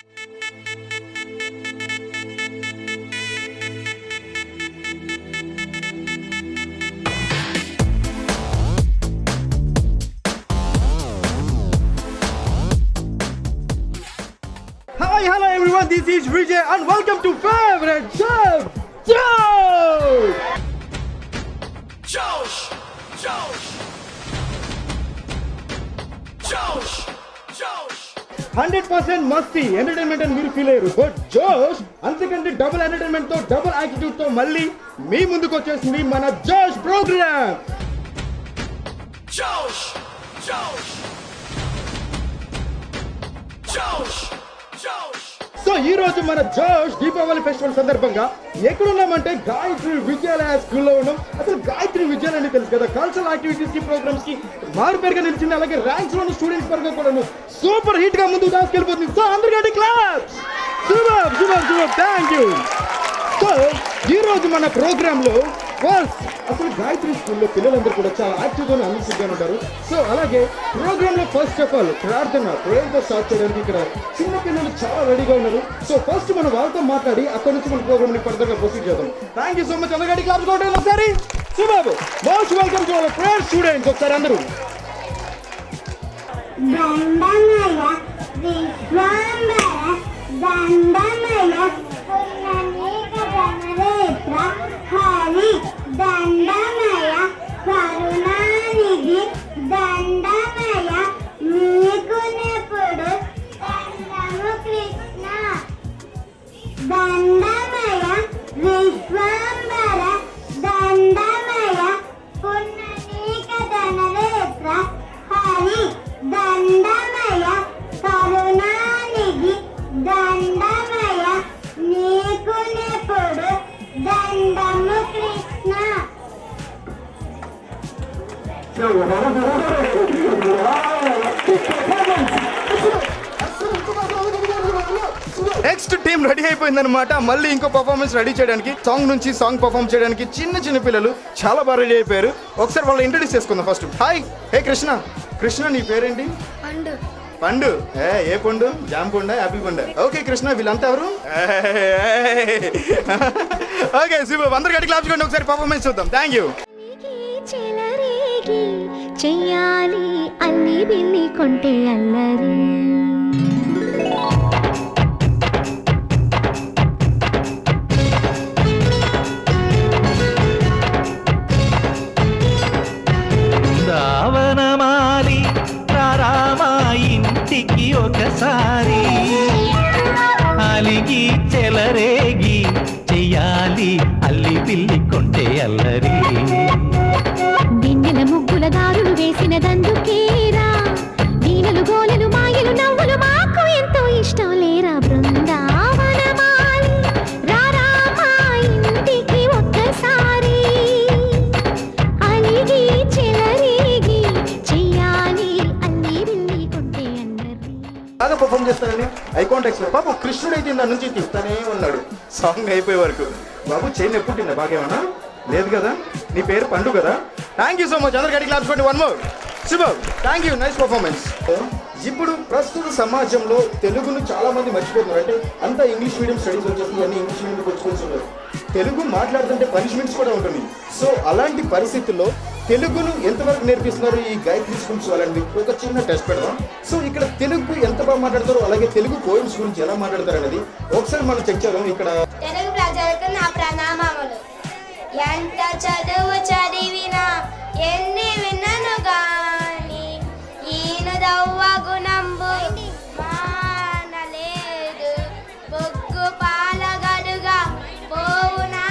Hi, hello everyone, this is Vijay and welcome to Favorite Chef Josh! Josh! Josh! Josh! Josh! 100% Masti entertainment అని మీరు feel అయ్యారు, but Josh అంతకంటే double entertainment తో double attitude తో మళ్ళీ మీ ముందుకు వచ్చేసింది మన Josh program. Josh! Josh! Josh! Josh! So ఈ రోజు మన జోష్ దీపావళి ఫెస్టివల్ సందర్భంగా ఎక్కడున్నామంటే గాయత్రి విద్యాలయ స్కూల్లో ఉన్నాం. అసలు గాయత్రి విద్యాలయ అంటే తెలుసు కదా, కల్చరల్ యాక్టివిటీస్ కి ప్రోగ్రామ్స్ కి మారుపేరుగా నిలిచింది. అలాగే ర్యాంక్స్ లోని స్టూడెంట్స్ పరంగా కూడా సూపర్ హిట్ గా ముందుకు దాసుకెళ్ళిపోతుంది. సో అందరికీ claps. Super super super, thank you. So ఈ రోజు మన ప్రోగ్రామ్ లో ఫస్ట్ అసలు గాయత్రి స్కూల్లో పిల్లలందరూ కూడా చాలా యాక్టివ్గా అనిసిగ్గా ఉంటారు. సో అలాగే ప్రోగ్రామ్ లో ఫస్ట్ ఆఫ్ ఆల్ ప్రేయర్తో స్టార్ట్ చేయడానికి ఇక్కడ చిన్న పిల్లలు చాలా రెడీగా ఉన్నారు. సో ఫస్ట్ మనం వాళ్ళతో మాట్లాడి అక్కడ నుంచి మన ప్రోగ్రామ్ ని ఫర్దర్ గా ప్రొసీడ్ చేద్దాం. Thank you so much. అందరికీ క్లాప్స్ కొట్టండి ఒకసారి. సుబాబు, most welcome to our prayer students. ఒకసారి అందరూ దండమయ కరుణానిధి దండమయ నీకునెప్పుడు దండము కృష్ణ దండమయ విశ్వంబర దండమయ పున్ననీక ధనరేత్ర హరి దండమయ కరుణానిధి దండమయ నీకునెప్పుడు దండము కృష్ణ. నెక్స్ట్ టీం రెడీ అయిపోయిందనమాట. మళ్ళీ ఇంకో పర్ఫార్మెన్స్ రెడీ చేయడానికి, సాంగ్ నుంచి సాంగ్ పర్ఫార్మ్ చేయడానికి చిన్న చిన్న పిల్లలు చాలా బాగా రెడీ అయిపోయారు. ఒకసారి వాళ్ళు ఇంట్రడ్యూస్ చేసుకుందాం. ఫస్ట్ హాయ్, హే కృష్ణ. కృష్ణ, నీ పేరేంటి? పండు. ఏ పండు? జామ్ పండు, యాపిల్ పండు. ఓకే కృష్ణ, వీళ్ళంతా ఎవరు? ఓకే సూపర్, అందరు గట్టి క్లాప్స్ కొట్టి ఒకసారి పర్ఫార్మెన్స్ చూద్దాం. Thank you. చెయ్యాలి అల్లి బిల్లి కొంటే అల్లరి దావనమాలి రారామా ఇంటికి ఒకసారి అలిగి చెలరేగి చెయ్యాలి అల్లి పిల్లి కొంటే అల్లరి దిన్నెల ముగ్గుల దారులు వేసిన దందుకేరా వీణలు గోలెలు మాయలు నవ్వులు మాకు ఎంతో ఇష్టం లేరా బృందావనమాలి రారామా ఇంటికి ఒక్కసారి అలిగి చెలరేగి చెయ్యాలి అల్లి బిల్లి కొంటే అల్లరి. బాగా పర్ఫార్మ్ చేస్తానని ఐ కాంటాక్ట్స్ లో బాబు కృష్ణుడు అయితే దాని నుంచి తీస్తానే ఉన్నాడు సాంగ్ అయిపోయే వరకు. బాబు చైన్ ఎప్పుడు తిన్నా బాగేమన్నా లేదు కదా? నీ పేరు పండు కదా? Thank you so much. అందరు గట్టి క్లాప్స్ కొట్టి one more. Super, thank you, nice performance. ఇప్పుడు ప్రస్తుత సమాజంలో తెలుగును చాలా మంది మర్చిపోతున్నారు. అంటే అంతా ఇంగ్లీష్ మీడియం స్టడీస్ వచ్చేసి అన్ని ఇంగ్లీష్ మీడియం వచ్చుకుంటున్నారు. తెలుగు మాట్లాడుతుంటే పనిష్మెంట్స్ కూడా ఉంటుంది. సో అలాంటి పరిస్థితుల్లో తెలుగును ఎంతవరకు నేర్పిస్తున్నారు ఈ గాయత్రి స్కూల్స్ వాళ్ళని ఒక చిన్న టెస్ట్ పెడదాం. సో ఇక్కడ తెలుగు ఎంత బాగా మాట్లాడతారో, అలాగే తెలుగు పోయిమ్స్ గురించి ఎలా మాట్లాడతారు అనేది ఒకసారి మనం చెక్ చేద్దాం. ఇక్కడ తెలుగు ప్రజలకు నా ప్రణామములు. ఎంత చదువు చదివినా ఎన్ని విన్నను గాని ఈను దవ్వ గుణంబు మానలేదు బొగ్గు పాలగడుగా పోవునా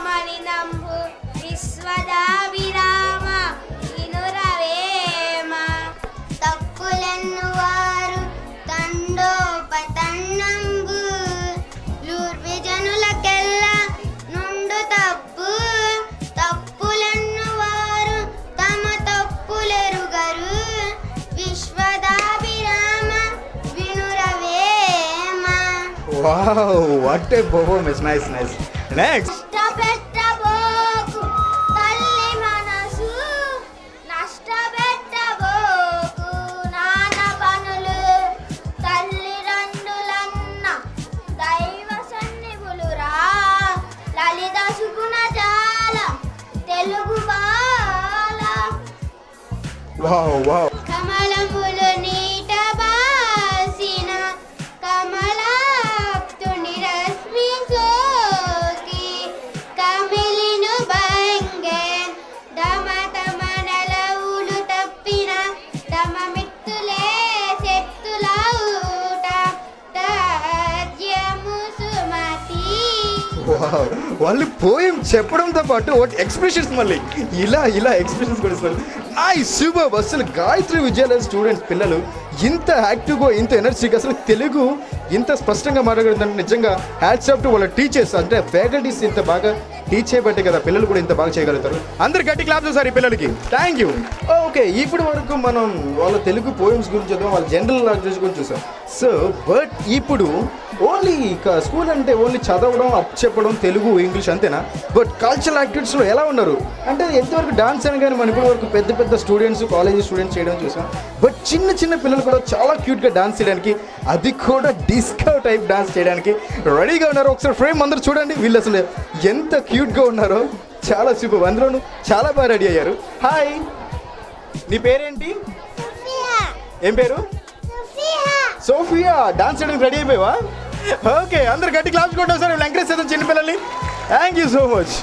మలినంబు విశ్వదాభిరామ ఇనురవేమ తప్పులెన్ను వారు తండోపతండంబు లూర్విజనులకెల్లా నుండు తప్పు తప్పులెన్ను వారు తమ తప్పులెరుగరు విశ్వదాభిరామ వినురవేమ. Wow, what a performance, nice nice. Next నష్టపెట్టబోకు తల్లి మనసు నష్టపెట్టబోకు నాన్న పనులు తల్లిదండ్రులన్న వావ్ వావ్. కమలములు నీట బాసిన కమలాప్తుని రశ్మి సోకి కమిలిను బంగే దమ తమనలవులు తప్పిన తమ మిత్తులే సెత్తుల ఊట తజ్యము సుమతి. వావ్. వాళ్ళు పోయం చెప్పడంతో పాటు ఎక్స్ప్రెషన్స్ మళ్ళీ ఇలా ఎక్స్ప్రెషన్స్ కూడా ఇస్తారు. సూపర్. అసలు గాయత్రి విద్యాలయ స్టూడెంట్స్ పిల్లలు ఇంత యాక్టివ్గా ఇంత ఎనర్జీగా అసలు తెలుగు ఇంత స్పష్టంగా మాట్లాడుతుంటే నిజంగా హ్యాట్స్ ఆఫ్ టు వాళ్ళ టీచర్స్, అంటే ఫ్యాకల్టీస్ ఇంత బాగా టీచ్ చేయబట్టే కదా పిల్లలు కూడా ఇంత బాగా చేయగలుగుతారు. అందరు గట్టి క్లాప్స్ చేస్తారు ఈ పిల్లలకి. Thank you. ఓకే, ఇప్పటి వరకు మనం వాళ్ళ తెలుగు పోయమ్స్ గురించి చూద్దాం, వాళ్ళ జనరల్ లాంగ్వేజ్ గురించి చూసాం. సో బట్ ఇప్పుడు ఓన్లీ స్కూల్ అంటే ఓన్లీ చదవడం అప్ చెప్పడం తెలుగు ఇంగ్లీష్ అంతేనా? బట్ కల్చరల్ యాక్టివిటీస్లో ఎలా ఉన్నారు అంటే ఎంతవరకు డాన్స్ అని కానీ మనం ఇప్పటి వరకు పెద్ద పెద్ద స్టూడెంట్స్ కాలేజ్ స్టూడెంట్స్ చేయడం చూసాం. బట్ చిన్న పిల్లలు కూడా చాలా క్యూట్గా డాన్స్ చేయడానికి, అది కూడా డిస్కో టైప్ డాన్స్ చేయడానికి రెడీగా ఉన్నారు. ఒకసారి ఫ్రేమ్ అందరూ చూడండి, వీళ్ళు అసలు ఎంత క్యూట్గా ఉన్నారో. చాలా సూపర్. అందులోనూ చాలా బాగా రెడీ అయ్యారు. హాయ్, నీ పేరేంటి? ఏం పేరు? సోఫియా. డాన్స్ చేయడానికి రెడీ అయిపోయావా? ఓకే, అందరు గట్టి క్లాప్స్ కొట్టారు సార్. ఎంకరేజ్ చేద్దాం చిన్న పిల్లల్ని. Thank you so much.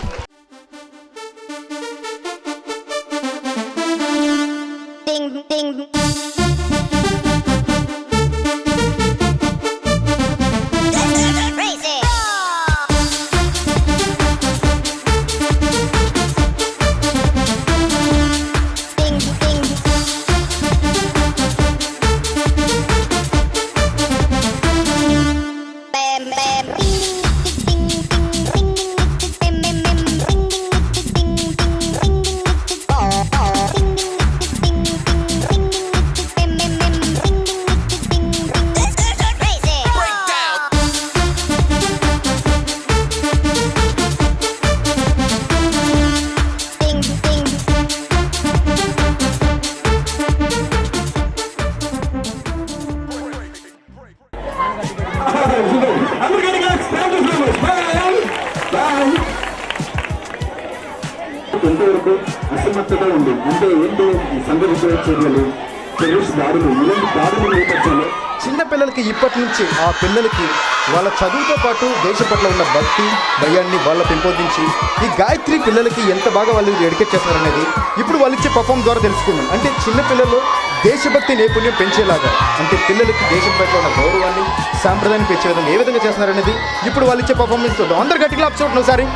ఎంతవరకు అసమర్థత ఉంది అంటే ఏంటి సంఘటిత చర్యలు, టెర్రరిస్ట్ దాడులు, ఇలాంటి దాడుల నేపథ్యంలో చిన్న పిల్లలకి ఇప్పటి నుంచి ఆ పిల్లలకి వాళ్ళ చదువుతో పాటు దేశం పట్ల ఉన్న భక్తి భయాన్ని వాళ్ళ పెంపొందించి ఈ గాయత్రి పిల్లలకి ఎంత బాగా వాళ్ళు ఎడ్యుకేట్ చేస్తారనేది ఇప్పుడు వాళ్ళు ఇచ్చే పర్ఫార్మ్ ద్వారా తెలుసుకున్నాం. అంటే చిన్న పిల్లలు దేశభక్తి నైపుణ్యం పెంచేలాగా, అంటే పిల్లలకి దేశం పట్ల ఉన్న గౌరవాన్ని సాంప్రదాయాన్ని పెంచే విధంగా ఏ విధంగా చేస్తున్నారనేది ఇప్పుడు వాళ్ళు ఇచ్చే పర్ఫార్మెన్స్ చూద్దాం. అందరు గట్టిగా క్లాప్స్ కొట్టండి ఒకసారి.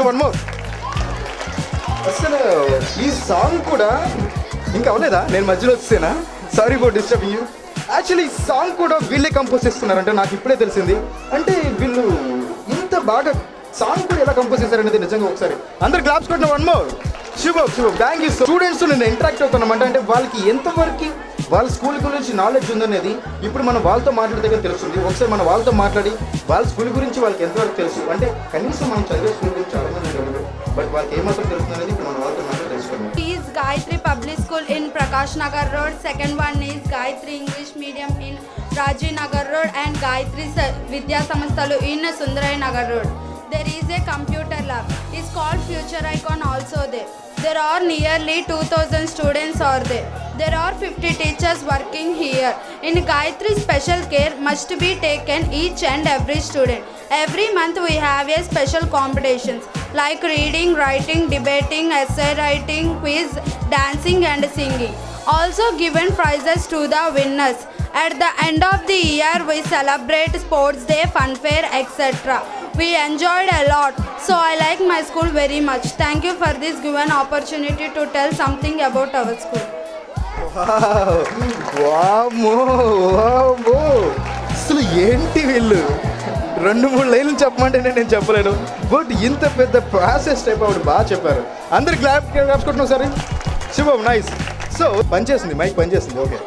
One more. అసలు ఈ సాంగ్ కూడా ఇంకా అవ్వలేదా? నేను మధ్యలో వచ్చేనా? Sorry for disturbing you. Actually ఈ సాంగ్ కూడా వీళ్ళే కంపోజ్ చేస్తున్నారంటే నాకు ఇప్పుడే తెలిసింది. అంటే వీళ్ళు ఇంత బాగా సాంగ్ కూడా ఎలా కంపోజ్ చేశారనేది నిజంగా ఒకసారి అందరు క్లాప్స్ కొట్టిన. One more. శుభం. Thank you. స్టూడెంట్స్ నేను ఇంటరాక్ట్ అవుతున్నామంటే అంటే వాళ్ళకి ఎంతవరకు వాళ్ళ స్కూల్ గురించి నాలెడ్జ్ ఉందనేది ఇప్పుడు మనం వాళ్ళతో మాట్లాడితే తెలుస్తుంది. ఒకసారి మనం వాళ్ళతో మాట్లాడి వాళ్ళ స్కూల్ గురించి వాళ్ళకి ఎంతవరకు తెలుసు, అంటే కనీసం మనం చదివే స్కూల్ గురించి చాలా మంది తెలియదు, బట్ వాళ్ళకి ఏమాత్రం తెలుస్తుంది అనేది ఇప్పుడు మనం వాళ్ళతో మాట్లాడి తెలుసుకున్నాం. Is Gayatri Public School in Prakash Nagar Road. Second one is Gayatri English Medium in Rajiv Nagar Road and Gayatri Vidya Samasthalu in Sundarai Nagar Road. There is a computer lab. It's called Future Icon also there. There are nearly 2,000 students are there. There are 50 teachers working here. In Gayatri, special care must be taken each and every student. Every month we have a special competitions. like reading, writing, debating, essay writing, quiz, dancing and singing. Also given prizes to the winners. At the end of the year, we celebrate sports day, fun fair, etc. We enjoyed a lot, so I like my school very much. Thank you for this given opportunity to tell something about our school. వామ్మో వామ్మో అసలు ఏంటి వీళ్ళు 2-3 లైన్లు చెప్పమంటే నేను చెప్పలేను, but ఇంత పెద్ద ప్రాసెస్ టైప్ ఆవిడ బాగా చెప్పారు. అందరు క్లాప్స్ కొట్టిన ఒకసారి. శుభం, నైస్. సో పనిచేసింది, మైక్ పనిచేసింది. Okay.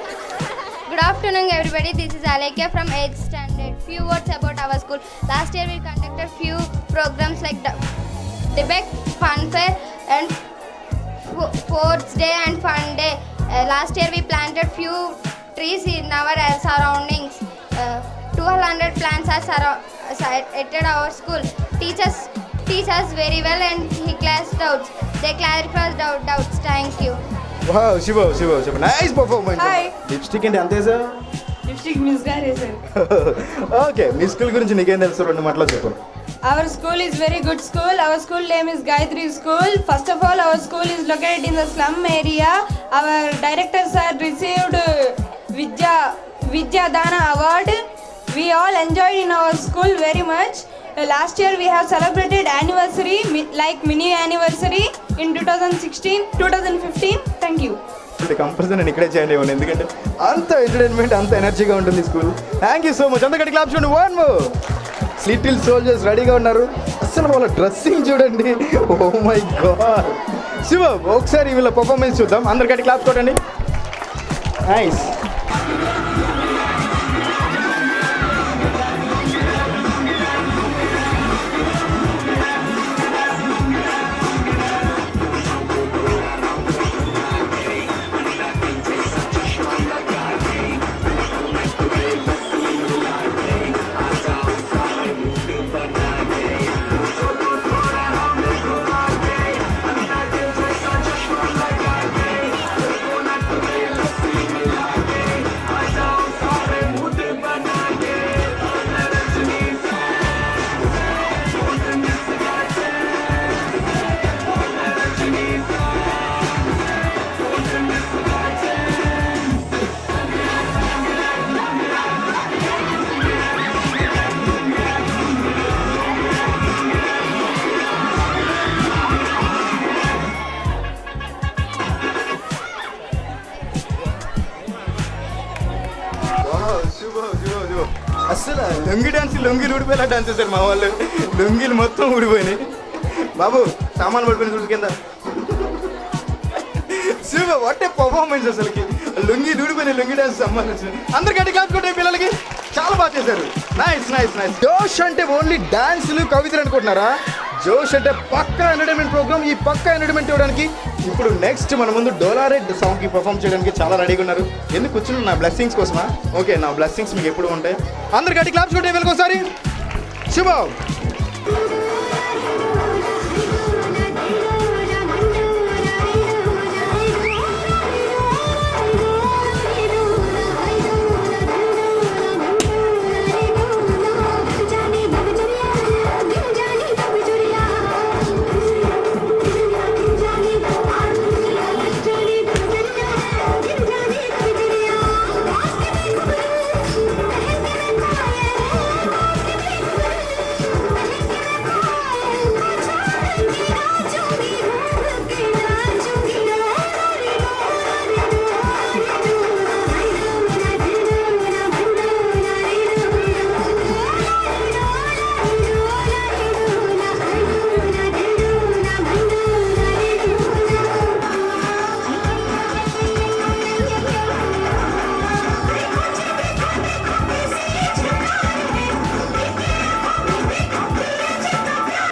Good afternoon, everybody. This is Alekia from 8th standard. Few words about our school. Last year we conducted few programs like debate, fun fair, and sports day and fun day. Last year we planted few trees in our surroundings. 1200 plants are at our school. Teachers teach us very well and he classed doubts. They clarified our doubts. Thank you. Wow, శుభం, nice performance. Lipstick అంటే అంతేసా? Lipstick miss గా వేసాను. Okay, మీ school గురించి నీకేం తెలుసు, 2 మాటలు చెప్పు. Our school is very good school. Our school name is Gayatri School. First of all, our school is located in the slum area. Our director sir received Vidya Dana award. We all enjoyed in our school very much. Last year we have celebrated anniversary like mini anniversary in 2016, 2015. Thank you. Compulsory నేను ఇక్కడే చేయండి, ఎందుకంటే అంత entertainment, అంత ఎనర్జీగా ఉంటుంది school. Thank you so much. అందరికీ claps చూడండి. 1 more. లిటిల్ సోల్జర్స్ రెడీగా ఉన్నారు. అసలు వాళ్ళ డ్రెస్సింగ్ చూడండి, ఓ మై గాడ్. శివ, ఒకసారి వీళ్ళ పర్ఫార్మెన్స్ చూద్దాం. అందరికీ క్లాప్స్ కొట్టండి. నైస్. అసలు లొంగి డాన్స్, లొంగిలు ఊడిపోయేలా డాన్స్ చేశారు మా వాళ్ళు. లొంగిలు మొత్తం ఊడిపోయినాయి. బాబు, సామాన్లు పడిపోయిన చూడు కింద. శివ, వాట్ ఏ పర్ఫార్మెన్స్ అసలుకి. లొంగి ఊడిపోయినాయి, లొంగి డాన్స్ సంబంధించి. అందరికంటే క్లాస్ కొట్టే పిల్లలకి చాలా బాగా చేశారు. Nice nice nice. జోష్ అంటే ఓన్లీ డాన్సులు, కవితలు అనుకుంటున్నారా? జోష్ అంటే పక్కా ఎంటర్టైన్మెంట్ ప్రోగ్రామ్. ఈ పక్కా ఎంటర్టైన్మెంట్ ఇవ్వడానికి ఇప్పుడు నెక్స్ట్ మన ముందు డోలారెడ్ సాంగ్కి పర్ఫామ్ చేయడానికి చాలా రెడీగా ఉన్నారు. ఎందుకు కూర్చున్నారు? నా బ్లెస్సింగ్స్ కోసమా? ఓకే, నా బ్లెస్సింగ్స్ మీకు ఎప్పుడు ఉంటాయి. అందరికీ క్లాప్స్ కొట్టే వెళ్ళకొసారి. శుభం.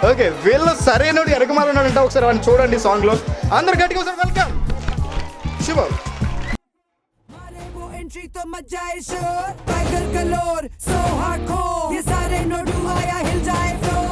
ఓకే, వీళ్ళు సరైనడు ఎరగమాలన్నాడంట. ఒకసారి వాడిని చూడండి సాంగ్లో. అందరు గట్టిగా ఒకసారి వెల్కమ్. శుభం. एंट्री तो मच जाए शोर, टाइगर कलोर सो हार्डकोर, ये सारे नोडू आया हिल जाए फ्लोर.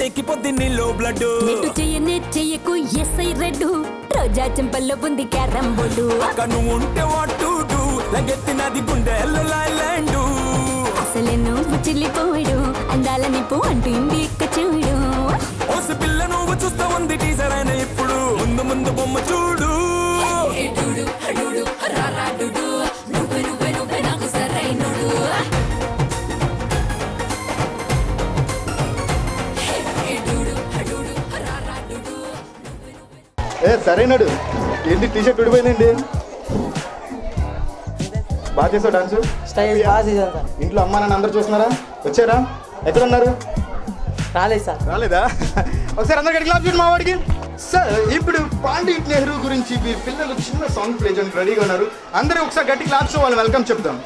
ఎక్కిపోద్ది నీలో బ్లడ్ నెట్టు చెయ్యనే చెయ్యకు ఎస్ఐ రెడ్డు రోజా చెంపల్లో ఉంది క్యారం బోర్డు అక్క నువ్వు ఉంటే వాటు లగెత్తినది గుండె ల్యాండ్ అసలే నువ్వు చిల్లిపోడు అందాల నిప్పు అంటుంది ఇక్క చూడు ఓసి పిల్ల నువ్వు చూస్తా ఉంది టీజర్ అయిన ఇప్పుడు ముందు ముందు బొమ్మ చూడు సరైనడు ఏంటి టీషర్ట్ ఉడిపోయిందండి బాగా చేసావు డాన్స్ స్టైల్ బాగా చేశాను సార్. ఇంట్లో అమ్మా నాన్న అందరు చూస్తున్నారా వచ్చారా ఎక్కడ ఉన్నారు రాలేదు సార్. రాలేదా ఒకసారి అందరికి క్లాప్ చూడండి మా వాడికి సార్ ఇప్పుడు పండిట్ నెహ్రూ గురించి మీ పిల్లలు చిన్న సాంగ్ ప్లే చేయడానికి రెడీగా ఉన్నారు అందరూ ఒకసారి గట్టి క్లాప్స్ వాళ్ళని వెల్కమ్ చెప్తాం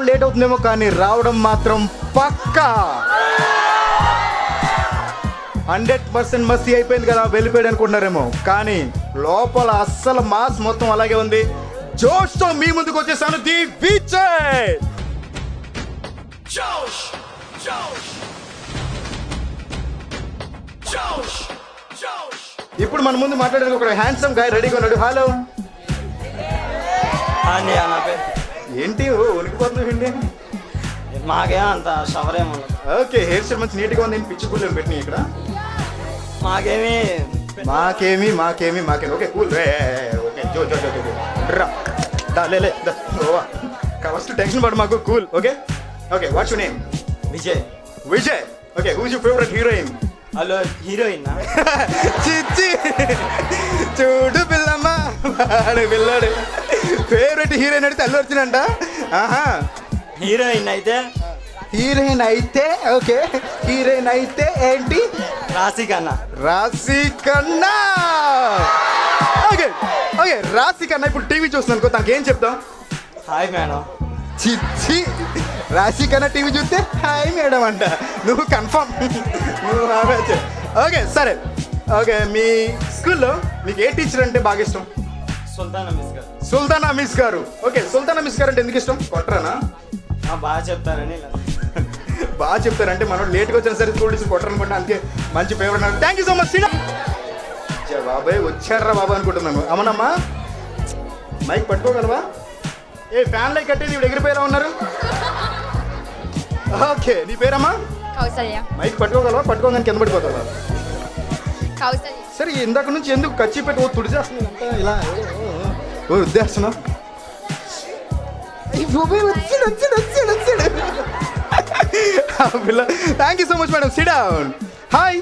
లేట్ అవుతుందేమో కానీ రావడం మాత్రం పక్కా 100% మస్తీ అయిపోయింది కదా వెళ్ళిపోయాడు అనుకుంటున్నారేమో కానీ లోపల అస్సలు మాస్ మొత్తం అలాగే ఉంది జోష్తో మీ ముందుకు వచ్చేసాను ది విజయ్ ఇప్పుడు మన ముందు మాట్లాడేది ఒక హ్యాండ్సమ్ గాయ్ రెడీగా ఉన్నాడు హలో నా పేరు ఏంటి ఉనికిపోతుంది మాకేం అంత షవరేమో ఓకే హెయిర్ స్టైల్ మంచి నీట్గా ఉంది పిచ్చి కూల్ పెట్టిన ఇక్కడ మాకేమి మాకేమి ఓకే కూల్ ఓకే జో జో జో జో రా దా లే ఓవా ఫస్ట్ టెన్షన్ పడు మాకు cool okay okay what's your name Vijay okay who is your favourite heroine hello heroine చిచ్చి చూడు పిల్లమ్మ వాడు పిల్లాడు ఫేవరెట్ హీరోయిన్ అడిగితే అల్లు అర్జున్ అంట ఆహా హీరోయిన్ అయితే ఓకే హీరోయిన్ అయితే ఏంటి రాశి కన్నా ఓకే ఓకే రాశి కన్నా ఇప్పుడు టీవీ చూస్తున్నాను తనకి ఏం చెప్తాం హాయ్ మేడం చిచ్చి రాశి కన్నా టీవీ చూస్తే హాయ్ మేడం అంట నువ్వు కన్ఫర్మ్ నువ్వు రావచ్చు ఓకే సరే ఓకే మీ స్కూల్లో మీకు ఏ టీచర్ అంటే బాగా ఇష్టం సుల్తానా మిస్ గారు ఓకే సుల్తానా మిస్ గారు అంటే ఎందుకు ఇష్టం కొట్టరానా బాగా చెప్తారని బాగా చెప్తారంటే మనం లేట్గా వచ్చిన సరే స్కూల్ టీచర్ కొట్టరనుకుంటా అందుకే మంచి favourite thank you so much బాబాయ్ వచ్చారా బాబా అనుకుంటున్నాము అవునమ్మా మైక్ పట్టుకోగలవా ఏ ఫ్యాన్ లైక్ కట్టేది ఇప్పుడు ఎగిరిపోయేలా ఉన్నారు ఓకే నీ పేరమ్మా కౌసల్య మైక్ పట్టుకోగలవా పట్టుకోగానే కింద పడిపోతావా కౌసల్య సరే ఇందాక నుంచి ఎందుకు కచ్చి పెట్టి తుడిచేస్తుంది అంతా ఇలా ఉద్దేశం పిల్ల thank you so much madam sit down hi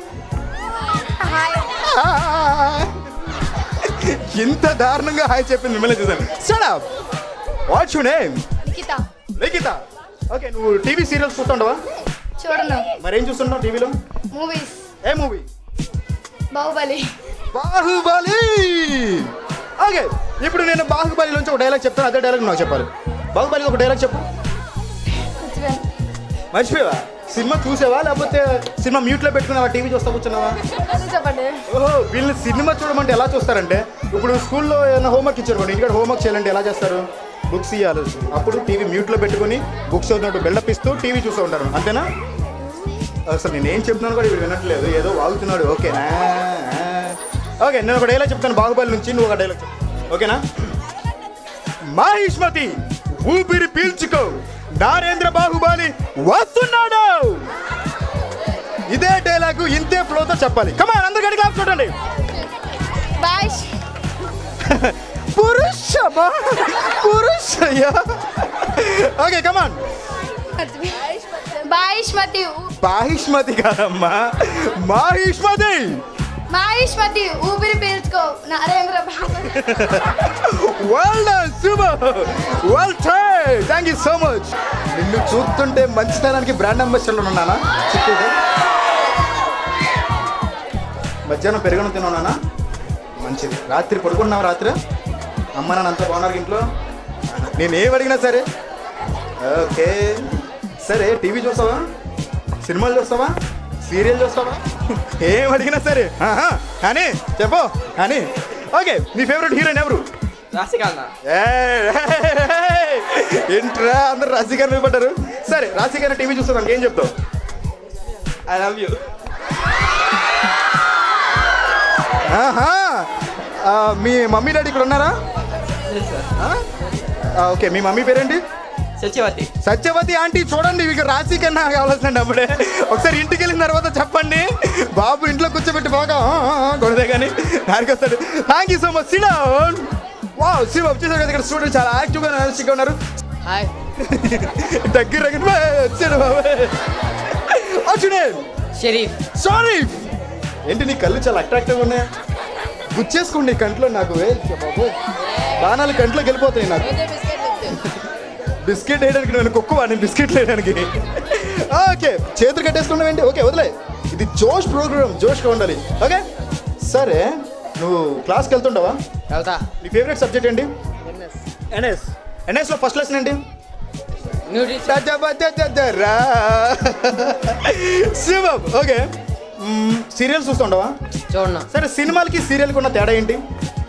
ఇంత దారుణంగా హాయ్ చెప్పింది మిమ్మల్ని చూసాను start up what's your name Likhita okay నువ్వు టీవీ సీరియల్స్ చూస్తుండవా చూడను మరేం చూస్తుంటావు టీవీలో మూవీస్ ఏ మూవీ బాహుబలి ఓకే ఇప్పుడు నేను బాహుబలి నుంచి ఒక డైలాగ్ చెప్తాను అదే డైలాగ్ నాకు చెప్పాలి బాహుబలి ఒక డైలాగ్ చెప్పు మర్చిపోయావా సినిమా చూసావా లేకపోతే సినిమా మ్యూట్లో పెట్టుకున్నావా టీవీ చూస్తా కూర్చున్నావా చెప్పండి ఓహో వీళ్ళు సినిమా చూడమంటే ఎలా చూస్తారంటే ఇప్పుడు స్కూల్లో ఏమైనా హోంవర్క్ ఇచ్చారు కూడా ఇంటికాడ హోంవర్క్ చేయాలంటే ఎలా చేస్తారు బుక్స్ ఇవ్వాలి అప్పుడు టీవీ మ్యూట్లో పెట్టుకుని బుక్స్ చదివినట్టు బిల్డప్ ఇస్తూ టీవీ చూస్తూ ఉంటారు అంతేనా అసలు నేను ఏం చెప్తున్నాను కూడా వీడు వినట్లేదు ఏదో వాగుతున్నాడు ఓకేనా ఓకే, నేను ఒక డైలాగ్ చెప్తాను బాహుబలి నుంచి, నువ్వు ఒక డైలాగ్ చెప్పు, ఓకేనా? మహిష్మతి ఊపిరి పీల్చుకో, నరేంద్ర బాహుబలి వస్తున్నాడు. ఇదే డైలాగు ఇంతే ఫ్లోతో చెప్పాలి. కమాన్, అందరు గడి క్లాప్స్ కొట్టండి. పురుషయ్యా. ఓకే, కమాన్. బాహిష్మతి కాదమ్మా, మాహిష్మతి ఊపిరి పీల్చుకో, Narendra Babu. Well done, super, well tried, thank you so much. నిన్ను చూస్తుంటే మంచితనానికి బ్రాండ్ అంబాసిడర్లో ఉన్నానా? చిక్కుడు మధ్యాహ్నం పెరుగును తిన్నానా? మంచిది. రాత్రి పడుకున్నావు? రాత్రి అమ్మ నాన్న అంతా బాగున్నారు ఇంట్లో? నేనేం అడిగినా సరే ఓకే. సరే, టీవీ చూస్తావా, సినిమాలు చూస్తావా, సీరియల్ చూస్తావా? ఏం అడిగినా సరే అని చెప్పు అని. ఓకే, నీ ఫేవరెట్ హీరోయిన్ ఎవరు? రాశిక. ఏంట్రా అందరు రాశిక నిలబడ్డారు? సరే, రాశిక టీవీ చూస్తాను, ఏం చెప్తావు? I love you. Me mummy daddy ఇక్కడ ఉన్నారా? ఓకే, మీ మమ్మీ పేరేంటి? సత్యవతి ఆంటీ. చూడండి, ఇక రాశి కన్నా కావాల్సిందండి. అప్పుడే ఒకసారి ఇంటికి వెళ్ళిన తర్వాత చెప్పండి, బాబు ఇంట్లో కూర్చోబెట్టి బాగా కొడదే కానీ దానికి వస్తాడు. Thank you so much. Sit down. Wow, Shiva వచ్చేసారు కదా, ఇక్కడ స్టూడెంట్స్ చాలా యాక్టివ్గా ఎనర్జీగా ఉన్నారు. దగ్గర వచ్చాడు బాబు. వచ్చుడే షరీఫ్. ఏంటి నీ కళ్ళు చాలా అట్రాక్టివ్గా ఉన్నాయి? గుచ్చేసుకోండి కంట్లో. నాకు బాబు బాణాలు కంట్లోకి వెళ్ళిపోతాయి. నాకు బిస్కెట్ వేయడానికి నేను కుక్కువా, నేను బిస్కెట్లు వేయడానికి. ఓకే, చేతులు కట్టేసుకున్నావేంటి? ఓకే, వదిలే. ఇది జోష్ ప్రోగ్రామ్, జోష్గా ఉండాలి. ఓకే, సరే, నువ్వు క్లాస్కి వెళ్తుంటావా? వెళ్తా. నీ ఫేవరెట్ సబ్జెక్ట్ ఏంటి? ఎన్ఎస్లో ఫస్ట్ లెసన్ ఏంటి? శివం. ఓకే, సీరియల్స్ చూస్తుంటావా? చూడను. సరే, సినిమాలకి సీరియల్కి ఉన్న తేడా ఏంటి?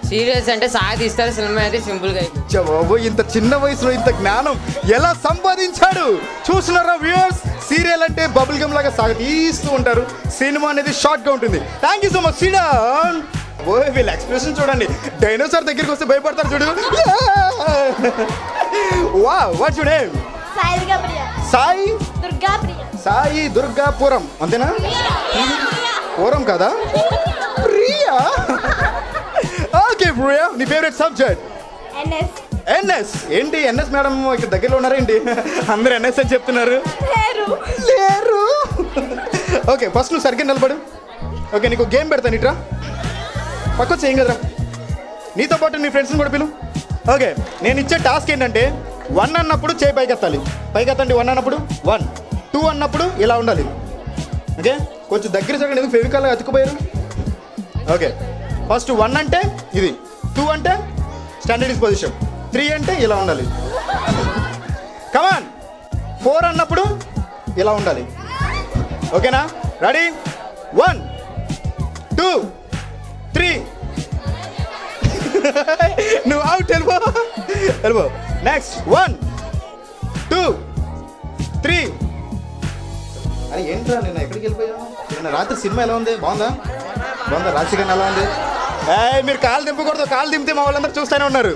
సీరియల్స్ అంటే సాగి తీస్తారు, సినిమా అయితే సింపుల్గా. బాబు, ఇంత చిన్న వయసులో ఇంత జ్ఞానం ఎలా సంపాదించాడు చూస్తున్నారా వ్యూయర్స్? సీరియల్ అంటే బబుల్ గమ్ లాగా సాగతీస్తూ ఉంటారు, సినిమా అనేది షార్ట్గా ఉంటుంది. Thank you so much. Sit down. ఓ, వీళ్ళ ఎక్స్ప్రెషన్ చూడండి, డైనోసార్ దగ్గరికి వస్తే భయపడతారు చూడు. Wow, what's your name? Sai Durgapuram, అంతేనా? పూరం కదా? ప్రియా. ఓకే ప్రియా, నీ ఫేవరెట్ సబ్జెక్ట్? ఎన్ఎస్. ఏంటి ఎన్ఎస్ మేడం ఇక్కడ దగ్గరలో ఉన్నారా ఏంటి? అందరూ ఎన్ఎస్ అని చెప్తున్నారు. లేరు. ఓకే, ఫస్ట్ నువ్వు సరిగ్గా నిలబడు. ఓకే, నీకు గేమ్ పెడతాను, ఇట్రా పక్కొచ్చి ఏం కదరా. నీతో పాటు నీ ఫ్రెండ్స్ని కూడా పిలు. ఓకే, నేను ఇచ్చే టాస్క్ ఏంటంటే 1 అన్నప్పుడు చేయి పైకెత్తాలి. పైకెత్తండి 1 అన్నప్పుడు 1, 2 అన్నప్పుడు ఇలా ఉండాలి. ఓకే, కొంచెం దగ్గర జరగండి, ఎందుకు ఫెవికాల్ అతుక్కుపోయారు. ఓకే, ఫస్ట్ 1 అంటే ఇది, 2 అంటే స్టాండర్డ్ పొజిషన్, 3 అంటే ఇలా ఉండాలి. కమాన్, 4 అన్నప్పుడు ఇలా ఉండాలి. ఓకేనా? రెడీ? 1, 2, 3. నువ్వు అవుట్. ఎల్బో. నెక్స్ట్ 1, 2, 3. అరే ఏంట్రా, నిన్న ఎక్కడికి వెళ్ళిపోయావు? నిన్న రాత్రి సినిమా ఎలా ఉంది? బాగుందా? రాశికన్నా ఎలా ఉంది? మీరు కాలు దింపకూడదు, కాలు దింపితే మా వాళ్ళందరూ చూస్తూనే ఉన్నారు.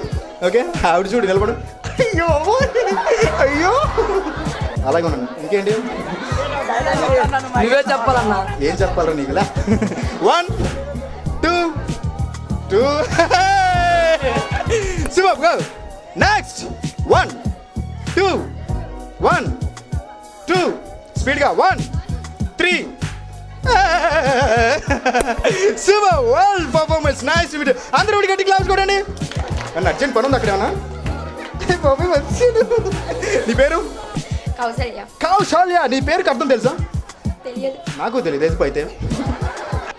ఓకే, ఆవిడ చూడు నిలబడు. అయ్యో అయ్యో, అలాగే ఉన్నాను. ఇంకేంటి? నువ్వే చెప్పాలన్నా. ఏం చెప్పాలి నీకులా? 1, 2, 2. శివ గో. నెక్స్ట్ 1, 2, 1, 2. స్పీడ్గా 1, 3. Super, well performance, nice. అందరూ గట్టి క్లాస్ కొడండి. నన్ను అర్జెంట్ పని ఉంది అక్కడ ఏమన్నా. నీ పేరు? కౌశల్య. నీ పేరుకి అర్థం తెలుసా? నాకు తెలియదు. ఎందుకు అయితే?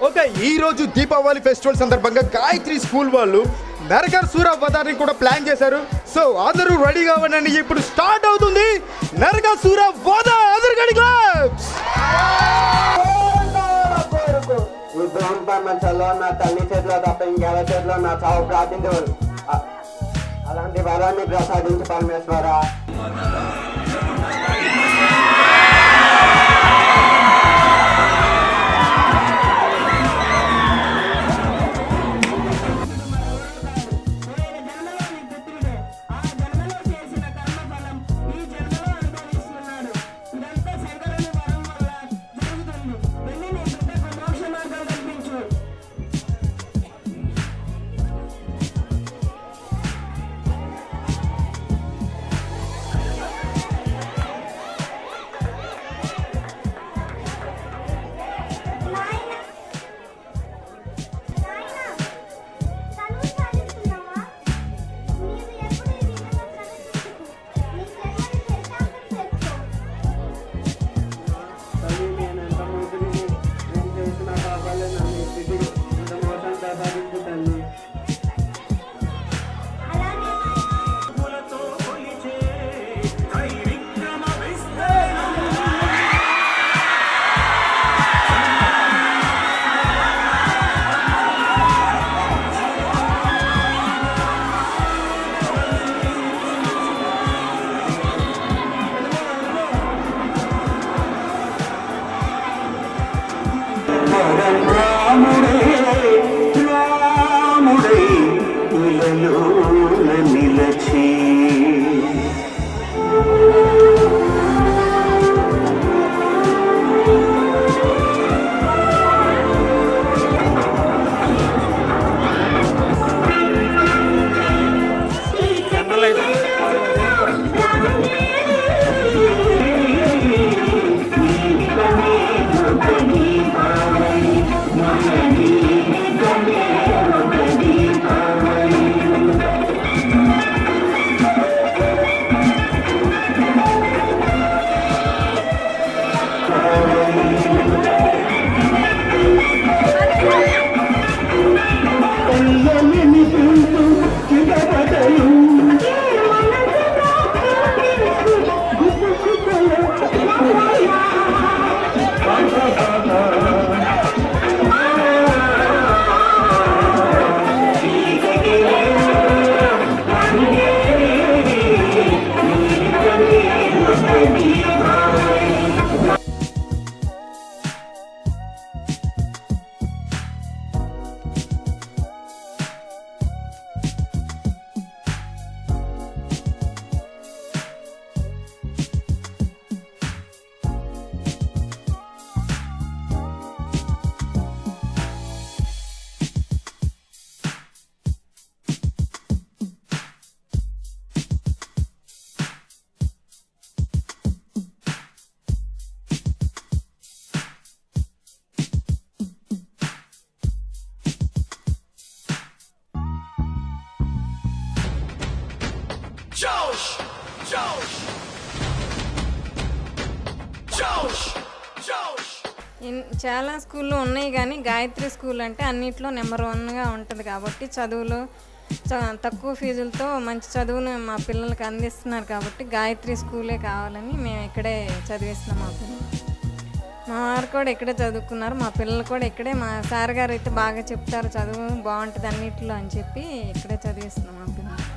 ఓకే, ఈరోజు దీపావళి ఫెస్టివల్ సందర్భంగా గాయత్రి స్కూల్ వాళ్ళు నరకాసుర వధాన్ని కూడా ప్లాన్ చేశారు. సో అందరూ రెడీగా ఉండండి, ఇప్పుడు స్టార్ట్ అవుతుంది నరకాసుర వధ. అందరూ గట్టి క్లాప్స్. మంచంలో నా తల్లి చేతిలో తప్ప ఇంకెవరి చేతిలో నా చావు ప్రార్థించవరు. అలాంటి వరాన్ని ప్రసాదించి పరమేశ్వరా. రాముడే రాముడై ఇలలోన నిలచి చాలా స్కూళ్ళు ఉన్నాయి కానీ గాయత్రి స్కూల్ అంటే అన్నిట్లో నెంబర్ 1గా ఉంటుంది కాబట్టి చదువులో తక్కువ ఫీజులతో మంచి చదువును మా పిల్లలకి అందిస్తున్నారు కాబట్టి గాయత్రి స్కూలే కావాలని మేము ఇక్కడే చదివిస్తున్నాం మా పిల్లలు. మా వారు కూడా ఇక్కడే చదువుకున్నారు, మా పిల్లలు కూడా ఇక్కడే. మా సార్ గారు అయితే బాగా చెప్తారు, చదువు బాగుంటుంది అన్నిట్లో అని చెప్పి ఇక్కడే చదివిస్తున్నాం మా పిల్లలు.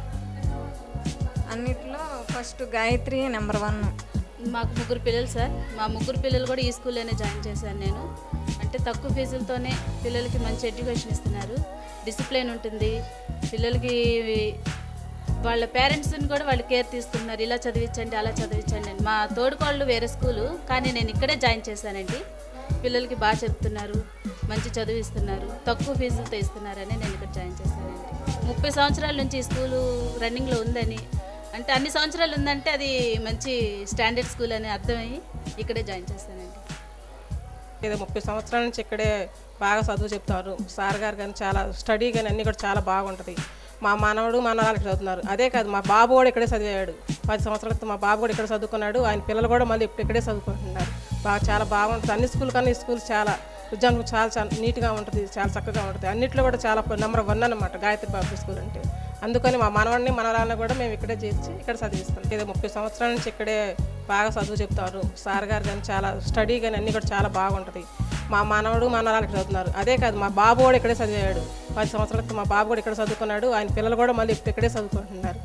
అన్నిట్లో ఫస్ట్ గాయత్రి నెంబర్ 1. మాకు 3 పిల్లలు సార్. మా 3 పిల్లలు కూడా ఈ స్కూల్లోనే జాయిన్ చేశాను నేను. అంటే తక్కువ ఫీజులతోనే పిల్లలకి మంచి ఎడ్యుకేషన్ ఇస్తున్నారు, డిసిప్లిన్ ఉంటుంది పిల్లలకి. వాళ్ళ పేరెంట్స్ని కూడా వాళ్ళు కేర్ తీసుకున్నారు, ఇలా చదివించండి అలా చదివించండి అని. మా తోడుకోళ్ళు వేరే స్కూలు, కానీ నేను ఇక్కడే జాయిన్ చేశానండి. పిల్లలకి బాగా చెప్తున్నారు, మంచి చదువు ఇస్తున్నారు, తక్కువ ఫీజులతో ఇస్తున్నారని నేను ఇక్కడ జాయిన్ చేశానండి. 30 సంవత్సరాల నుంచి ఈ స్కూలు రన్నింగ్లో ఉందని, అంటే అన్ని సంవత్సరాలు ఉందంటే అది మంచి స్టాండర్డ్ స్కూల్ అని అర్థమయ్యి ఇక్కడే జాయిన్ చేశానండి. ఏదో 30 సంవత్సరాల నుంచి ఇక్కడే బాగా చదువు చెప్తారు సార్ గారు, కానీ చాలా స్టడీ కానీ అన్నీ కూడా చాలా బాగుంటుంది. మా మనవడు మనవరాలు ఇక్కడ చదువుతున్నారు. అదే కాదు, మా బాబు కూడా ఇక్కడే చదివాడు. 10 సంవత్సరాల క్రితం మా బాబు కూడా ఇక్కడ చదువుకున్నాడు. ఆయన పిల్లలు కూడా మళ్ళీ ఇక్కడే చదువుకుంటున్నారు. చాలా బాగుంటుంది. అన్ని స్కూల్ కన్నా ఈ స్కూల్ చాలా విద్యార్థులకు చాలా నీట్గా ఉంటుంది, చాలా చక్కగా ఉంటుంది. అన్నింటిలో కూడా చాలా నెంబర్ 1 అన్నమాట గాయత్రి పబ్లిక్ స్కూల్ అంటే. అందుకని మా మనవాడిని మనవరాలను కూడా మేము ఇక్కడే చేర్చి ఇక్కడ చదివిస్తాం. ఏదో 30 సంవత్సరాల నుంచి ఇక్కడే బాగా చదువు చెప్తారు సార్ గారు, కానీ చాలా స్టడీ కానీ అన్నీ కూడా చాలా బాగుంటుంది. మా మనవడు మనవరాలు ఇక్కడ చదువుతున్నారు. అదే కాదు, మా బాబు కూడా ఇక్కడే చదివాడు. 10 సంవత్సరాల క్రితం మా బాబు కూడా ఇక్కడ చదువుకున్నాడు. ఆయన పిల్లలు కూడా మళ్ళీ ఇక్కడే చదువుకుంటున్నారు.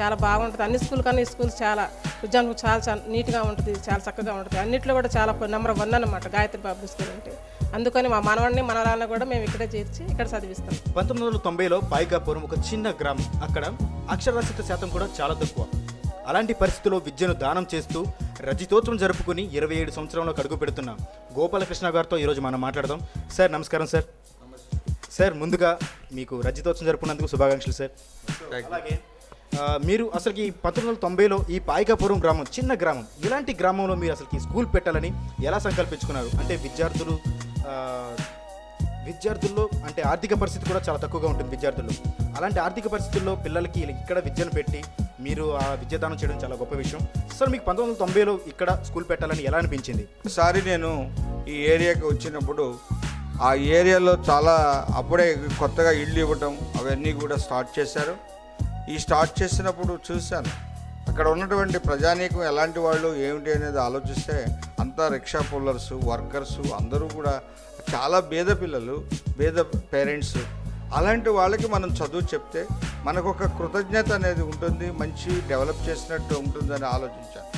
చాలా బాగుంటుంది. అన్ని స్కూల్ కన్నా ఈ స్కూల్ చాలా విద్యార్థులకు చాలా నీట్గా ఉంటుంది, చాలా చక్కగా ఉంటుంది. అన్నింటిలో కూడా చాలా నెంబర్ 1 అన్నమాట గాయత్రి పబ్లిక్ స్కూల్ అంటే. అందుకని మా మనవాడిని మనవరాలను కూడా మేము ఇక్కడే చేర్చి ఇక్కడ చదివిస్తాం. 1990లో పాయికాపురం ఒక చిన్న గ్రామం. అక్కడ అక్షరాస్యత శాతం కూడా చాలా తక్కువ. అలాంటి పరిస్థితుల్లో విద్యను దానం చేస్తూ రజతోత్సవం జరుపుకుని 27 సంవత్సరంలో అడుగు పెడుతున్న గోపాలకృష్ణ గారితో ఈరోజు మనం మాట్లాడదాం. సార్ నమస్కారం సార్. సార్ ముందుగా మీకు రజతోత్సవం జరుపుకున్నందుకు శుభాకాంక్షలు సార్. అలాగే మీరు అసలుకి 1990లో ఈ పాయికాపురం గ్రామం చిన్న గ్రామం, ఇలాంటి గ్రామంలో మీరు అసలుకి స్కూల్ పెట్టాలని ఎలా సంకల్పించుకున్నారు? అంటే విద్యార్థుల్లో అంటే ఆర్థిక పరిస్థితి కూడా చాలా తక్కువగా ఉంటుంది విద్యార్థుల్లో. అలాంటి ఆర్థిక పరిస్థితుల్లో పిల్లలకి ఇక్కడ విద్యను పెట్టి మీరు ఆ విద్యాదానం చేయడం చాలా గొప్ప విషయం. సార్ మీకు 1990లో ఇక్కడ స్కూల్ పెట్టాలని ఎలా అనిపించింది? ఒకసారి నేను ఈ ఏరియాకి వచ్చినప్పుడు ఆ ఏరియాలో చాలా అప్పుడే కొత్తగా ఇల్లు ఇవ్వటం అవన్నీ కూడా స్టార్ట్ చేశారు. ఈ స్టార్ట్ చేసినప్పుడు చూశాను అక్కడ ఉన్నటువంటి ప్రజానీకం ఎలాంటి వాళ్ళు ఏమిటి అనేది ఆలోచిస్తే అంతా రిక్షా పుల్లర్సు, వర్కర్సు అందరూ కూడా చాలా పేద పిల్లలు, పేద పేరెంట్స్. అలాంటి వాళ్ళకి మనం చదువు చెప్తే మనకు ఒక కృతజ్ఞత అనేది ఉంటుంది, మంచి డెవలప్ చేసినట్టు ఉంటుందని ఆలోచించాను.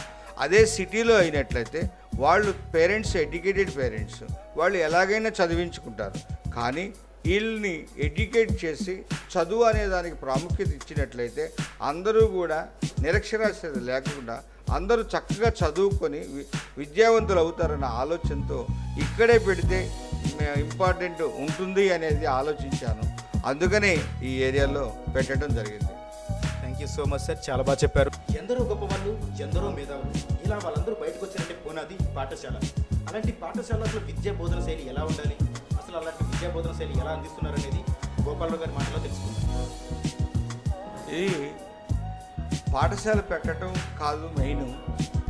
అదే సిటీలో అయినట్లయితే వాళ్ళు పేరెంట్స్ ఎడ్యుకేటెడ్ పేరెంట్స్, వాళ్ళు ఎలాగైనా చదివించుకుంటారు. కానీ వీళ్ళని ఎడ్యుకేట్ చేసి చదువు అనే దానికి ప్రాముఖ్యత ఇచ్చినట్లయితే అందరూ కూడా నిరక్షరాస్యత లేకుండా అందరూ చక్కగా చదువుకొని విద్యావంతులు అవుతారన్న ఆలోచనతో ఇక్కడే పెడితే ఇంపార్టెంట్ ఉంటుంది అనేది ఆలోచించాను. అందుకనే ఈ ఏరియాలో పెట్టడం జరిగింది. Thank you so much sir, చాలా బాగా చెప్పారు. ఎందరో గొప్ప వాళ్ళు, ఎందరో మేధావులు, ఇలా వాళ్ళందరూ బయటకు వచ్చారంటే పునాది పాఠశాల. అలాంటి పాఠశాలలో విద్యా బోధన శైలి ఎలా ఉండాలి, అసలు అలాంటి విద్యా బోధన శైలి ఎలా అందిస్తున్నారు అనేది గోపాలరావు గారి మాటలో తెలుసుకుందాం. ఈ పాఠశాల పెట్టడం కాదు మెయిన్,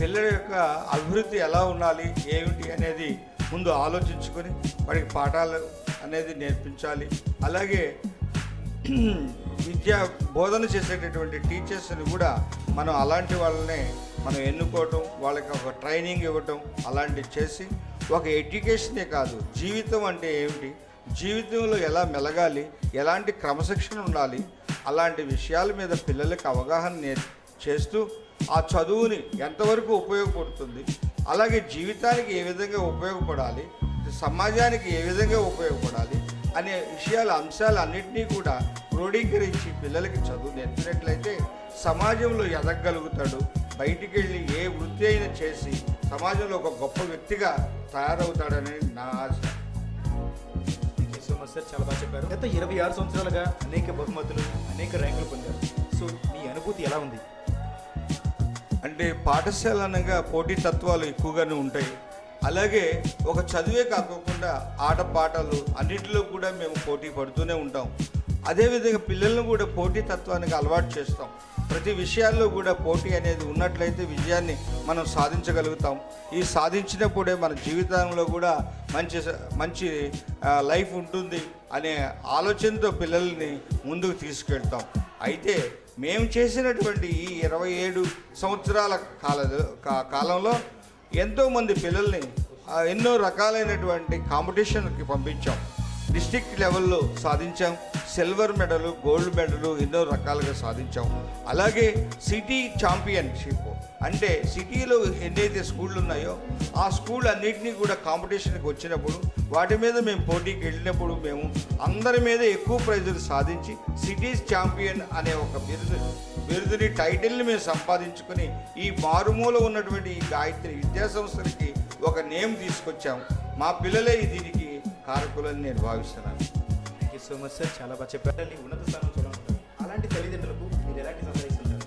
పిల్లల యొక్క అభివృద్ధి ఎలా ఉండాలి ఏమిటి అనేది ముందు ఆలోచించుకొని వాడికి పాఠాలు అనేది నేర్పించాలి. అలాగే విద్యా బోధన చేసేటటువంటి టీచర్స్ని కూడా మనం అలాంటి వాళ్ళనే మనం ఎన్నుకోవటం, వాళ్ళకి ఒక ట్రైనింగ్ ఇవ్వటం అలాంటివి చేసి ఒక ఎడ్యుకేషనే కాదు, జీవితం అంటే ఏమిటి, జీవితంలో ఎలా మెలగాలి, ఎలాంటి క్రమశిక్షణ ఉండాలి, అలాంటి విషయాల మీద పిల్లలకి అవగాహన చేస్తూ ఆ చదువుని ఎంతవరకు ఉపయోగపడుతుంది, అలాగే జీవితానికి ఏ విధంగా ఉపయోగపడాలి, సమాజానికి ఏ విధంగా ఉపయోగపడాలి అనే విషయాల అంశాలన్నింటినీ కూడా క్రోడీకరించి పిల్లలకి చదువు నేర్పినట్లయితే సమాజంలో ఎదగగలుగుతాడు. బయటికి వెళ్ళి ఏ వృత్తి అయినా చేసి సమాజంలో ఒక గొప్ప వ్యక్తిగా తయారవుతాడని నా ఆశ. Thank you so much sir, చాలా బాగా చెప్పారు. గత 26 సంవత్సరాలుగా అనేక బహుమతులు, అనేక ర్యాంకులు పొందారు. సో మీ అనుభూతి ఎలా ఉంది? అంటే పాఠశాల అనగా పోటీ తత్వాలు ఎక్కువగానే ఉంటాయి. అలాగే ఒక చదువే కాకుండా ఆట పాటలు అన్నింటిలో కూడా మేము పోటీ పడుతూనే ఉంటాం. అదేవిధంగా పిల్లలను కూడా పోటీ తత్వానికి అలవాటు చేస్తాం. ప్రతి విషయాల్లో కూడా పోటీ అనేది ఉన్నట్లయితే విజయాన్ని మనం సాధించగలుగుతాం. ఈ సాధించినప్పుడే మన జీవితంలో కూడా మంచి లైఫ్ ఉంటుంది అనే ఆలోచనతో పిల్లల్ని ముందుకు తీసుకెళ్తాం. అయితే మేము చేసినటువంటి ఈ 27 సంవత్సరాల కాలంలో ఎంతోమంది పిల్లల్ని ఎన్నో రకాలైనటువంటి కాంపిటీషన్కి పంపించాం. డిస్ట్రిక్ట్ లెవెల్లో సాధించాం, సిల్వర్ మెడల్, గోల్డ్ మెడల్ ఎన్నో రకాలుగా సాధించాం. అలాగే సిటీ ఛాంపియన్షిప్ అంటే సిటీలో ఎన్నైతే స్కూళ్ళు ఉన్నాయో ఆ స్కూల్ అన్నింటినీ కూడా కాంపిటీషన్కి వచ్చినప్పుడు వాటి మీద మేము పోటీకి వెళ్ళినప్పుడు మేము అందరి మీద ఎక్కువ ప్రైజులు సాధించి సిటీస్ ఛాంపియన్ అనే ఒక బిరుదుని టైటిల్ని మేము సంపాదించుకొని ఈ మారుమూల ఉన్నటువంటి ఈ గాయత్రి విద్యాసంస్థలకి ఒక నేమ్ తీసుకొచ్చాము. మా పిల్లలే దీనికి కారకులని నేను భావిస్తున్నాను. Thank you so much sir, చాలా బాగా చెప్పారు. ఉన్నత స్థానం చూడాలంటారు. అలాంటి తల్లిదండ్రులకు మీరు ఎలాంటి సందేశిస్తున్నారు?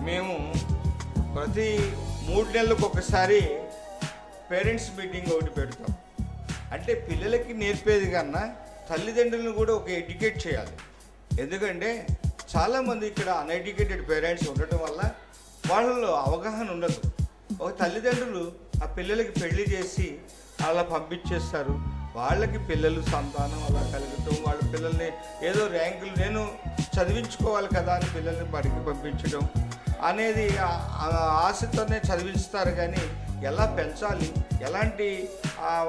మేము ప్రతి 3 నెలలకు ఒకసారి పేరెంట్స్ మీటింగ్ ఒకటి పెడతాం. అంటే పిల్లలకి నేర్పేది కన్నా తల్లిదండ్రులను కూడా ఒక ఎడ్యుకేట్ చేయాలి. ఎందుకంటే చాలామంది ఇక్కడ అన్ఎడ్యుకేటెడ్ పేరెంట్స్ ఉండటం వల్ల వాళ్ళలో అవగాహన ఉండదు. ఒక తల్లిదండ్రులు ఆ పిల్లలకి పెళ్లి చేసి అలా పంపించేస్తారు. వాళ్ళకి పిల్లలు సంతానం అలా కలగటం, వాళ్ళ పిల్లల్ని ఏదో ర్యాంకులు నేను చదివించుకోవాలి కదా అని పిల్లల్ని బడికి పంపించడం అనేది ఆశతోనే చదివిస్తారు. కానీ ఎలా పెంచాలి, ఎలాంటి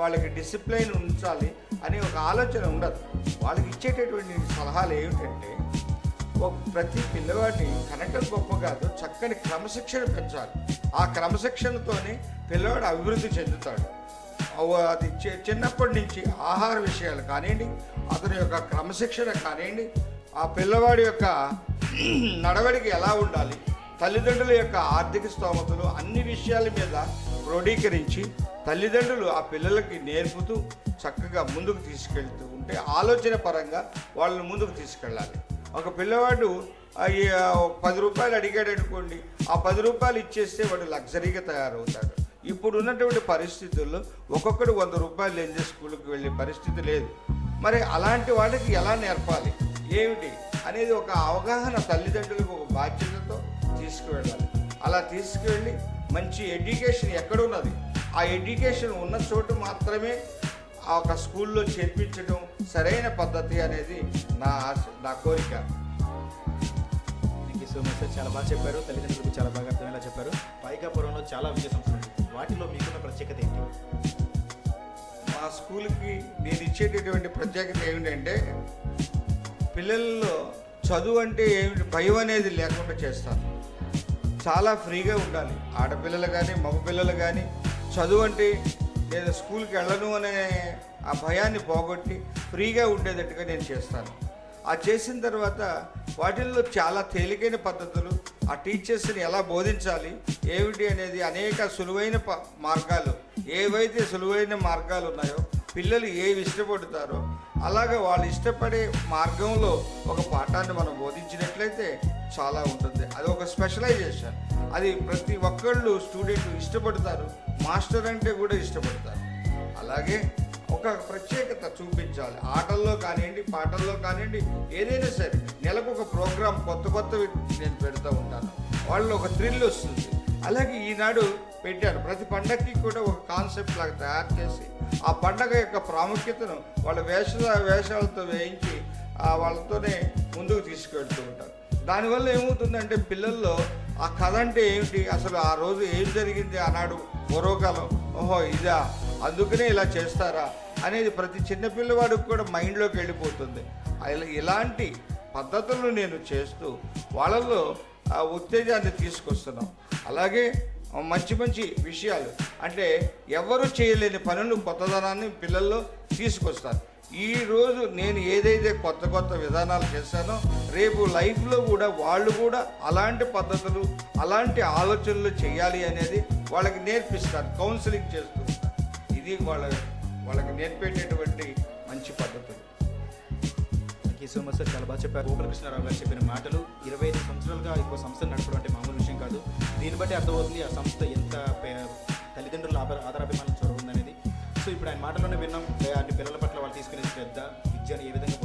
వాళ్ళకి డిసిప్లైన్ ఉంచాలి అనే ఒక ఆలోచన ఉండదు. వాళ్ళకి ఇచ్చేటటువంటి సలహాలు ఏమిటంటే ప్రతి పిల్లవాడిని కనటం గొప్ప కాదు, చక్కని క్రమశిక్షణ పెంచాలి. ఆ క్రమశిక్షణతోనే పిల్లవాడు అభివృద్ధి చెందుతాడు. అది చిన్నప్పటి నుంచి ఆహార విషయాలు కానివ్వండి, అతని యొక్క క్రమశిక్షణ కానివ్వండి, ఆ పిల్లవాడి యొక్క నడవడికి ఎలా ఉండాలి, తల్లిదండ్రుల యొక్క ఆర్థిక స్తోమతలు అన్ని విషయాల మీద క్రోడీకరించి తల్లిదండ్రులు ఆ పిల్లలకి నేర్పుతూ చక్కగా ముందుకు తీసుకెళ్తూ ఉంటే ఆలోచన పరంగా వాళ్ళని ముందుకు తీసుకెళ్ళాలి. ఒక పిల్లవాడు 10 రూపాయలు అడిగాడు అనుకోండి, ఆ 10 రూపాయలు ఇచ్చేస్తే వాడు లగ్జరీగా తయారవుతాడు. ఇప్పుడు ఉన్నటువంటి పరిస్థితుల్లో ఒక్కొక్కడు 100 రూపాయలు లేని స్కూల్కి వెళ్ళే పరిస్థితి లేదు. మరి అలాంటి వాళ్ళకి ఎలా నేర్పాలి ఏమిటి అనేది ఒక అవగాహన తల్లిదండ్రులకు ఒక బాధ్యతతో తీసుకువెళ్ళాలి. అలా తీసుకువెళ్ళి మంచి ఎడ్యుకేషన్ ఎక్కడున్నది ఆ ఎడ్యుకేషన్ ఉన్న చోటు మాత్రమే ఆ ఒక స్కూల్లో చేర్పించడం సరైన పద్ధతి అనేది నా కోరిక. Thank you so much sir, చాలా బాగా చెప్పారు. తల్లిదండ్రులకు చాలా బాగా అర్థమయ్యేలా చెప్పారు. పైకాపురంలో చాలా విద్యా సంస్థలు, వాటిలో మీకున్న ప్రత్యేకత ఏంటి? మా స్కూల్కి నేను ఇచ్చేటటువంటి ప్రత్యేకత ఏమిటంటే పిల్లల్లో చదువు అంటే ఏమిటి భయం అనేది లేకుండా చేస్తాను. చాలా ఫ్రీగా ఉండాలి. ఆడపిల్లలు కానీ మగపిల్లలు కానీ చదువు అంటే నేను స్కూల్కి వెళ్ళను అనే ఆ భయాన్ని పోగొట్టి ఫ్రీగా ఉండేటట్టుగా నేను చేస్తాను. ఆ చేసిన తర్వాత వాటిల్లో చాలా తేలికైన పద్ధతులు, ఆ టీచర్స్ని ఎలా బోధించాలి ఏమిటి అనేది అనేక సులువైన మార్గాలు, ఏవైతే సులువైన మార్గాలు ఉన్నాయో పిల్లలు ఏవి ఇష్టపడతారో అలాగే వాళ్ళు ఇష్టపడే మార్గంలో ఒక పాఠాన్ని మనం బోధించినట్లయితే చాలా ఉంటుంది. అది ఒక స్పెషలైజేషన్. అది ప్రతి ఒక్కళ్ళు స్టూడెంట్ ఇష్టపడతారు, మాస్టర్ అంటే కూడా ఇష్టపడతారు. అలాగే ఒక ప్రత్యేకత చూపించాలి. ఆటల్లో కానివ్వండి, పాటల్లో కానివ్వండి, ఏదైనా సరే నెలకు ఒక ప్రోగ్రాం కొత్తవి నేను పెడతా ఉంటాను. వాళ్ళు ఒక థ్రిల్ వస్తుంది. అలాగే ఈనాడు పెట్టాను. ప్రతి పండగకి కూడా ఒక కాన్సెప్ట్ లాగా తయారు చేసి ఆ పండగ యొక్క ప్రాముఖ్యతను వాళ్ళ వేషాలతో వేయించి వాళ్ళతోనే ముందుకు తీసుకెళ్తూ ఉంటారు. దానివల్ల ఏమవుతుందంటే పిల్లల్లో ఆ కథ అంటే ఏమిటి, అసలు ఆ రోజు ఏం జరిగింది ఆనాడు పూర్వకాలం, ఓహో ఇదా, అందుకనే ఇలా చేస్తారా అనేది ప్రతి చిన్న పిల్లవాడికి కూడా మైండ్లోకి వెళ్ళిపోతుంది. ఇలాంటి పద్ధతులను నేను చేస్తూ వాళ్ళల్లో ఆ ఉత్తేజాన్ని తీసుకొస్తున్నాం. అలాగే మంచి విషయాలు అంటే ఎవరు చేయలేని పనులు, కొత్తదనాన్ని పిల్లల్లో తీసుకొస్తాను. ఈరోజు నేను ఏదైతే కొత్త విధానాలు చేశానో రేపు లైఫ్లో కూడా వాళ్ళు కూడా అలాంటి పద్ధతులు, అలాంటి ఆలోచనలు చేయాలి అనేది వాళ్ళకి నేర్పిస్తాను. కౌన్సిలింగ్ చేస్తూ ఉంటాను. ఇది వాళ్ళకి నేర్పేటటువంటి మంచి పద్ధతులు. Thank you so much sir, చాలా బాగా చెప్పారు. గోపాలకృష్ణారావు గారు చెప్పిన మాటలు 25 సంవత్సరాలుగా ఇంకో సంస్థను నడపడం అంటే మామూలు విషయం కాదు. దీన్ని బట్టి అర్థమవుతుంది ఆ సంస్థ ఎంత తల్లిదండ్రుల ఆధారాభిమానం చొరవ ఉందనేది. సో ఇప్పుడు ఆయన మాటలోనే విన్నాం, అన్ని పిల్లల పట్ల వాళ్ళు తీసుకునే శ్రద్ధ, విద్యను ఏ విధంగా